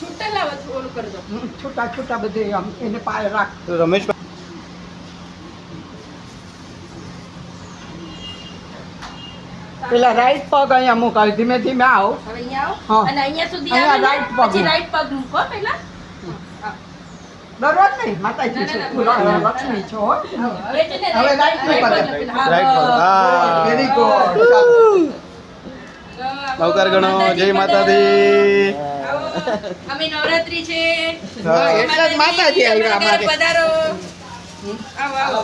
છૂટા લાવો છો ઓલું કરી દો છૂટા છૂટા બધે આમ એને પાય રાખ. તો રમેશ પેલા રાઈટ પગ અહીંયા મૂકાવ, ધીમે ધીમે આવો. હવે અહીંયા આવો હા. અને અહીંયા સુધી અહીંયા આવીને right પગ પછી મૂકો. રાઈટ પગ મૂકો પહેલા ડરવા જ નહીં, માતાજી છે, ના, તું ના, ના. લક્ષ્મી છો હો. હવે છે ને હવે right right પગ. પગ લખીને. હા, Right પગ. બસ. હા. Very good. નવકાર ગણો, જય માતાજી. આવો. અમે નવરાત્રી છે હા. એટલે જ માતાજી આવ્યા અમારા ઘરે અમારે. પધારો આવો આવો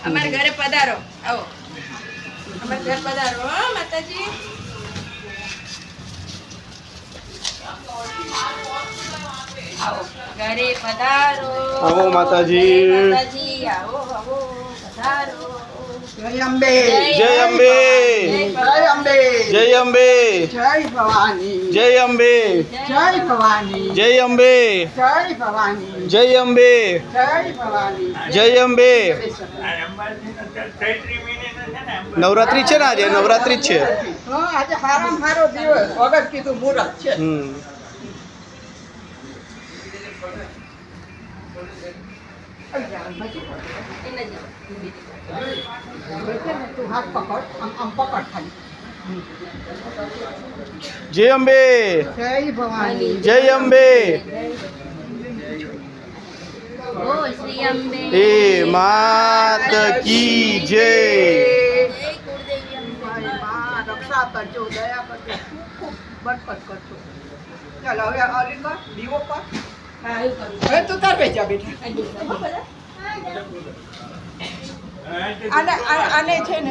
અમારા ઘરે પધારો આવો અમારા ઘરે પધારો હો માતાજી આવો ઘરે પધારો આવો માતાજી. જય માતાજી આવો આવો પધારો જય અંબે. જય અંબે. જય અંબે. જય અંબે. જય ભવાની. જય અંબે. જય ભવાની. જય અંબે. જય ભવાની. જય અંબે. જય ભવાની. જય અંબે. નવરાત્રી છે ને આજે, નવરાત્રી જ છે. હા, આજે હારામાં હારો દિવસ, વગર કીધું મુહૂર્ત છે. તું હાથ પકડ, આમ પકડ ખાલી. જય અંબે. જય ભવાની. જય અંબે. ઓ શ્રી અંબે એ માત કી જય. જય કુળદેવી અંબે મારી માં રક્ષા કરજો, દયા કરજો, ખૂબ ખૂબ બરકત કરજો. ચાલ હવે ઓલી કર, દીવો કર. હા એવું કરું હવે તું તાર બેજા બેઠા. આ દિવસે હો બધા આને છે ને